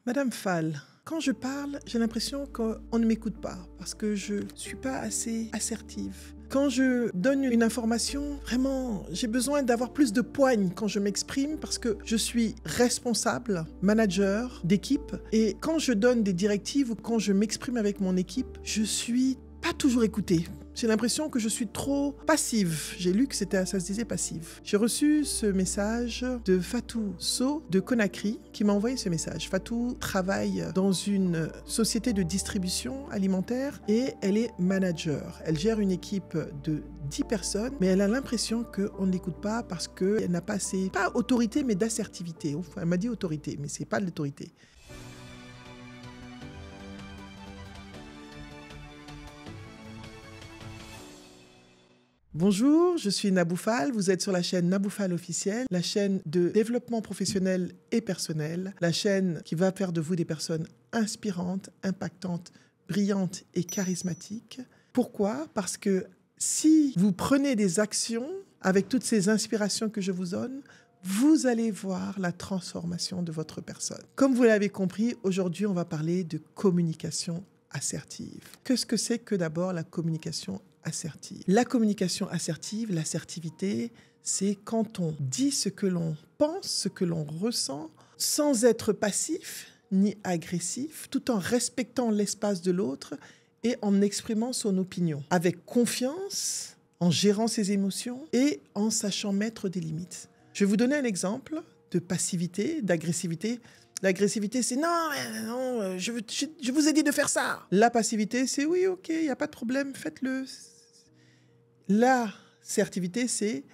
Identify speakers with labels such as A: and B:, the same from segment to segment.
A: Madame Fall, quand je parle, j'ai l'impression qu'on ne m'écoute pas parce que je ne suis pas assez assertive. Quand je donne une information, vraiment, j'ai besoin d'avoir plus de poigne quand je m'exprime parce que je suis responsable, manager d'équipe. Et quand je donne des directives ou quand je m'exprime avec mon équipe, je suis pas toujours écoutée. J'ai l'impression que je suis trop passive. J'ai lu que ça se disait passive. J'ai reçu ce message de Fatou Sow de Conakry qui m'a envoyé ce message. Fatou travaille dans une société de distribution alimentaire et elle est manager. Elle gère une équipe de 10 personnes, mais elle a l'impression qu'on ne l'écoute pas parce qu'elle n'a pas assez, pas autorité, mais d'assertivité. Enfin, elle m'a dit autorité, mais c'est pas de l'autorité. Bonjour, je suis Nabou Fall, vous êtes sur la chaîne Nabou Fall officielle, la chaîne de développement professionnel et personnel, la chaîne qui va faire de vous des personnes inspirantes, impactantes, brillantes et charismatiques. Pourquoi? Parce que si vous prenez des actions avec toutes ces inspirations que je vous donne, vous allez voir la transformation de votre personne. Comme vous l'avez compris, aujourd'hui, on va parler de communication assertive. Qu'est-ce que c'est que d'abord la communication assertive? La communication assertive, l'assertivité, c'est quand on dit ce que l'on pense, ce que l'on ressent, sans être passif ni agressif, tout en respectant l'espace de l'autre et en exprimant son opinion, avec confiance, en gérant ses émotions et en sachant mettre des limites. Je vais vous donner un exemple de passivité, d'agressivité. L'agressivité, c'est non, je vous ai dit de faire ça. La passivité, c'est oui, ok, il n'y a pas de problème, faites-le. L'assertivité, c'est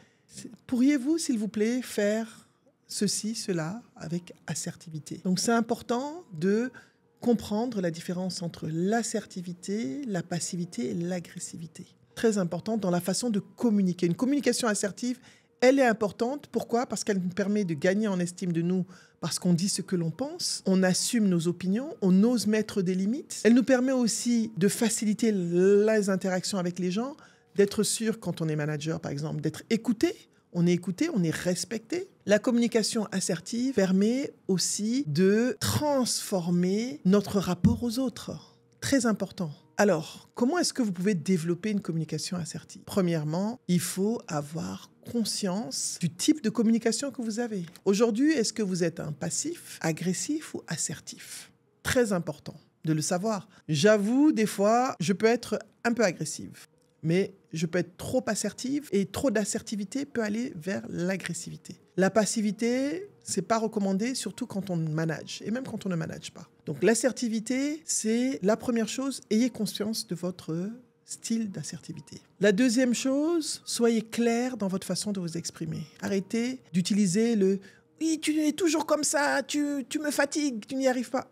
A: pourriez-vous, s'il vous plaît, faire ceci, cela avec assertivité. Donc, c'est important de comprendre la différence entre l'assertivité, la passivité et l'agressivité. Très important dans la façon de communiquer. Une communication assertive, elle est importante. Pourquoi? Parce qu'elle nous permet de gagner en estime de nous, parce qu'on dit ce que l'on pense, on assume nos opinions, on ose mettre des limites. Elle nous permet aussi de faciliter les interactions avec les gens, d'être sûr, quand on est manager, par exemple, d'être écouté, on est respecté. La communication assertive permet aussi de transformer notre rapport aux autres. Très important. Alors, comment est-ce que vous pouvez développer une communication assertive? Premièrement, il faut avoir conscience du type de communication que vous avez. Aujourd'hui, est-ce que vous êtes un passif, agressif ou assertif? Très important de le savoir. J'avoue, des fois, je peux être un peu agressive, mais je peux être trop assertive et trop d'assertivité peut aller vers l'agressivité. La passivité, c'est pas recommandé, surtout quand on manage et même quand on ne manage pas. Donc l'assertivité, c'est la première chose, ayez conscience de votre style d'assertivité. La deuxième chose, soyez clair dans votre façon de vous exprimer. Arrêtez d'utiliser le « oui, tu es toujours comme ça, tu me fatigues, tu n'y arrives pas. »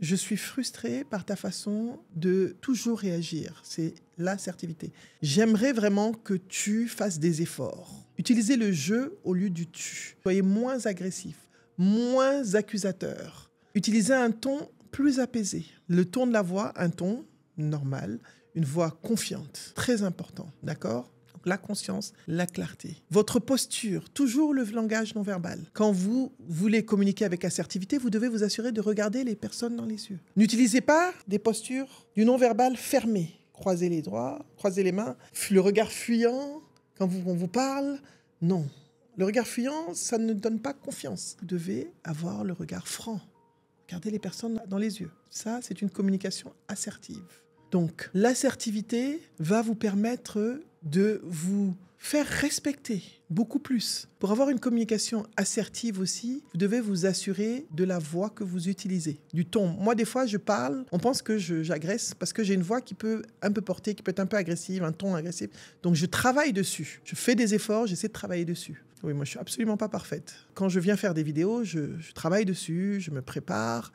A: Je suis frustrée par ta façon de toujours réagir. C'est l'assertivité. J'aimerais vraiment que tu fasses des efforts. Utilisez le je au lieu du tu. Soyez moins agressif, moins accusateur. Utilisez un ton plus apaisé. Le ton de la voix, un ton normal, une voix confiante. Très important, d'accord? La conscience, la clarté. Votre posture, toujours le langage non verbal. Quand vous voulez communiquer avec assertivité, vous devez vous assurer de regarder les personnes dans les yeux. N'utilisez pas des postures du non verbal fermé. Croisez les doigts, croisez les mains, le regard fuyant quand on vous parle. Non. Le regard fuyant, ça ne donne pas confiance. Vous devez avoir le regard franc. Regardez les personnes dans les yeux. Ça, c'est une communication assertive. Donc, l'assertivité va vous permettre de vous faire respecter beaucoup plus. Pour avoir une communication assertive aussi, vous devez vous assurer de la voix que vous utilisez, du ton. Moi, des fois, je parle, on pense que j'agresse parce que j'ai une voix qui peut un peu porter, qui peut être un peu agressive, un ton agressif. Donc, je travaille dessus. Je fais des efforts, j'essaie de travailler dessus. Oui, moi, je suis absolument pas parfaite. Quand je viens faire des vidéos, je travaille dessus, je me prépare.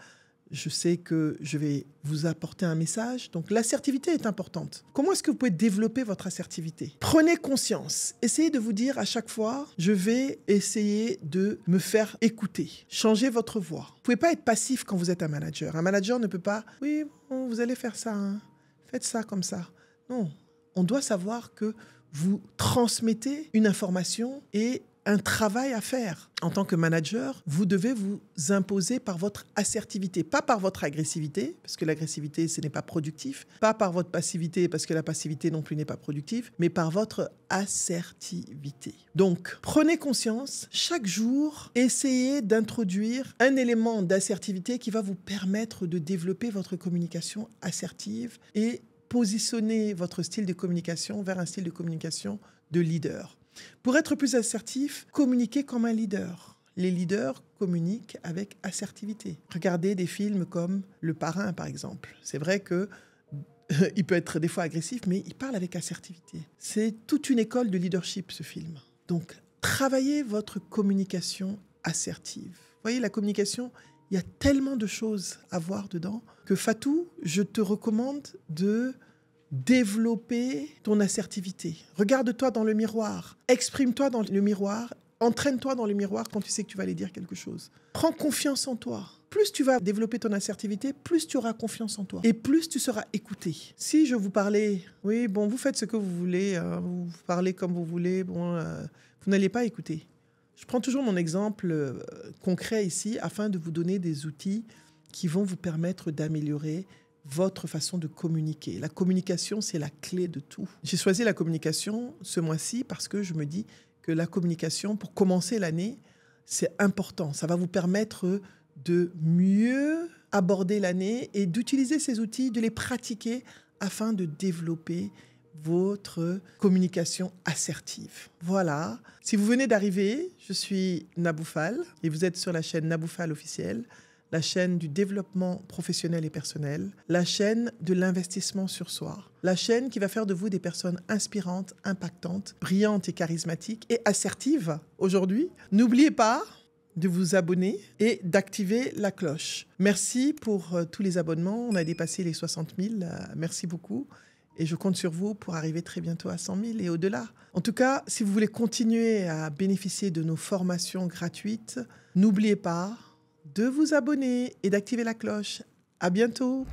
A: Je sais que je vais vous apporter un message. Donc, l'assertivité est importante. Comment est-ce que vous pouvez développer votre assertivité? Prenez conscience. Essayez de vous dire à chaque fois, je vais essayer de me faire écouter. Changez votre voix. Vous ne pouvez pas être passif quand vous êtes un manager. Un manager ne peut pas, oui, bon, vous allez faire ça, hein. Faites ça comme ça. Non, on doit savoir que vous transmettez une information et un travail à faire. En tant que manager, vous devez vous imposer par votre assertivité, pas par votre agressivité, parce que l'agressivité, ce n'est pas productif, pas par votre passivité, parce que la passivité non plus n'est pas productive, mais par votre assertivité. Donc, prenez conscience, chaque jour, essayez d'introduire un élément d'assertivité qui va vous permettre de développer votre communication assertive et positionner votre style de communication vers un style de communication de leader. Pour être plus assertif, communiquez comme un leader. Les leaders communiquent avec assertivité. Regardez des films comme Le Parrain, par exemple. C'est vrai que il peut être des fois agressif, mais il parle avec assertivité. C'est toute une école de leadership, ce film. Donc, travaillez votre communication assertive. Vous voyez, la communication, il y a tellement de choses à voir dedans que Fatou, je te recommande de développer ton assertivité. Regarde-toi dans le miroir, exprime-toi dans le miroir, entraîne-toi dans le miroir quand tu sais que tu vas aller dire quelque chose. Prends confiance en toi. Plus tu vas développer ton assertivité, plus tu auras confiance en toi et plus tu seras écouté. Si je vous parlais, oui, bon, vous faites ce que vous voulez, vous parlez comme vous voulez, bon, vous n'allez pas écouter. Je prends toujours mon exemple concret ici afin de vous donner des outils qui vont vous permettre d'améliorer votre façon de communiquer. La communication, c'est la clé de tout. J'ai choisi la communication ce mois-ci parce que je me dis que la communication, pour commencer l'année, c'est important. Ça va vous permettre de mieux aborder l'année et d'utiliser ces outils, de les pratiquer afin de développer votre communication assertive. Voilà. Si vous venez d'arriver, je suis Naboufal et vous êtes sur la chaîne Naboufal officielle, la chaîne du développement professionnel et personnel, la chaîne de l'investissement sur soi, la chaîne qui va faire de vous des personnes inspirantes, impactantes, brillantes et charismatiques et assertives aujourd'hui. N'oubliez pas de vous abonner et d'activer la cloche. Merci pour tous les abonnements. On a dépassé les 60 000. Merci beaucoup. Et je compte sur vous pour arriver très bientôt à 100 000 et au-delà. En tout cas, si vous voulez continuer à bénéficier de nos formations gratuites, n'oubliez pas de vous abonner et d'activer la cloche. À bientôt.